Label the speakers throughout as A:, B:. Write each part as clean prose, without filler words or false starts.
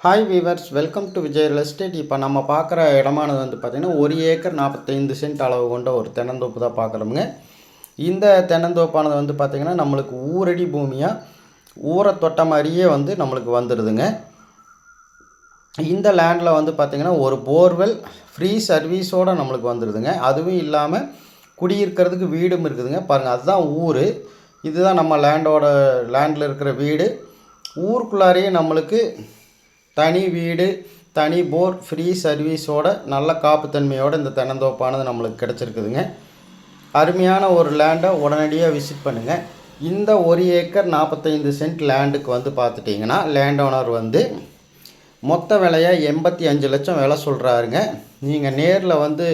A: Hi viewers, welcome to Vijay real estate. இப்போ நம்ம பார்க்குற இடமானது வந்து பார்த்திங்கன்னா 1 ஏக்கர் 45 சென்ட் அளவு கொண்ட ஒரு தென்னந்தோப்பு தான் பார்க்குறோமுங்க. இந்த தென்னந்தோப்பானது வந்து பார்த்திங்கன்னா நம்மளுக்கு ஊரடி பூமியாக ஊரை தொட்ட மாதிரியே வந்து நம்மளுக்கு வந்துடுதுங்க. இந்த லேண்டில் வந்து பார்த்திங்கன்னா ஒரு போர்வெல் ஃப்ரீ சர்வீஸோடு நம்மளுக்கு வந்துடுதுங்க. அதுவும் இல்லாமல் குடியிருக்கிறதுக்கு வீடும் இருக்குதுங்க. பாருங்கள், அதுதான் ஊர். இதுதான் நம்ம லேண்டில் இருக்கிற வீடு. ஊருக்குள்ளாரையே நம்மளுக்கு தனி வீடு, தனி போர், ஃப்ரீ சர்வீஸோட நல்ல காப்புத்தன்மையோடு இந்த தென்னந்தோப்பானது நம்மளுக்கு கிடச்சிருக்குதுங்க. அருமையான ஒரு லேண்டை உடனடியாக விசிட் பண்ணுங்கள். இந்த 1 ஏக்கர் 45 சென்ட் லேண்டுக்கு வந்து பார்த்துட்டிங்கன்னா லேண்ட் ஓனர் வந்து மொத்த விலையை 85 லட்சம் விலை சொல்கிறாருங்க. நீங்கள் நேரில் வந்து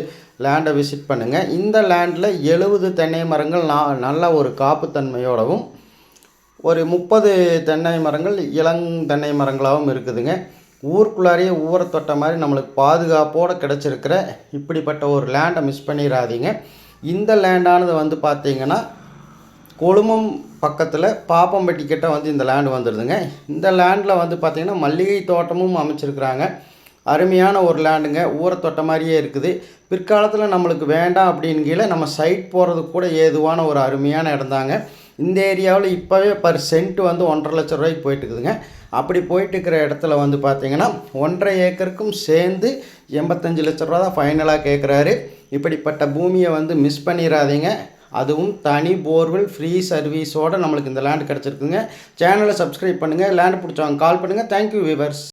A: லேண்டை விசிட் பண்ணுங்கள். இந்த லேண்டில் 70 தென்னை மரங்கள் நல்ல ஒரு காப்புத்தன்மையோடவும் ஒரு 30 தென்னை மரங்கள் இளந்தென்னை மரங்களாகவும் இருக்குதுங்க. ஊருக்குள்ளாரையே ஊரை தொட்ட மாதிரி நம்மளுக்கு பாதுகாப்போடு கிடச்சிருக்கிற இப்படிப்பட்ட ஒரு லேண்டை மிஸ் பண்ணிடாதீங்க. இந்த லேண்டானது வந்து பார்த்திங்கன்னா கொழுமம் பக்கத்தில் பாப்பம்பட்டி கிட்ட வந்து இந்த லேண்டு வந்துடுதுங்க. இந்த லேண்டில் வந்து பார்த்திங்கன்னா மல்லிகை தோட்டமும் அமைச்சிருக்கிறாங்க. அருமையான ஒரு லேண்டுங்க. ஊரை தொட்ட மாதிரியே இருக்குது. பிற்காலத்தில் நம்மளுக்கு வேண்டாம் அப்படின்கீழ நம்ம சைட் போகிறதுக்கு கூட ஏதுவான ஒரு அருமையான இடம்தாங்க. இந்த ஏரியாவில் இப்போவே பர் சென்ட் வந்து 1,50,000 லட்ச ரூபாய்க்கு போயிட்டுருக்குதுங்க. அப்படி போயிட்டுருக்கிற இடத்துல வந்து பார்த்திங்கன்னா 1,5 ஏக்கருக்கும் சேர்ந்து 85 லட்ச ரூபா தான் ஃபைனலாக கேட்குறாரு. இப்படிப்பட்ட பூமியை வந்து மிஸ் பண்ணிடாதீங்க. அதுவும் தனி போர்வெல் ஃப்ரீ சர்வீஸோடு நம்மளுக்கு இந்த லேண்டு கிடச்சிருக்குங்க. சேனலை சப்ஸ்கிரைப் பண்ணுங்கள். லேண்டு பிடிச்சவங்க கால் பண்ணுங்கள். Thank you viewers.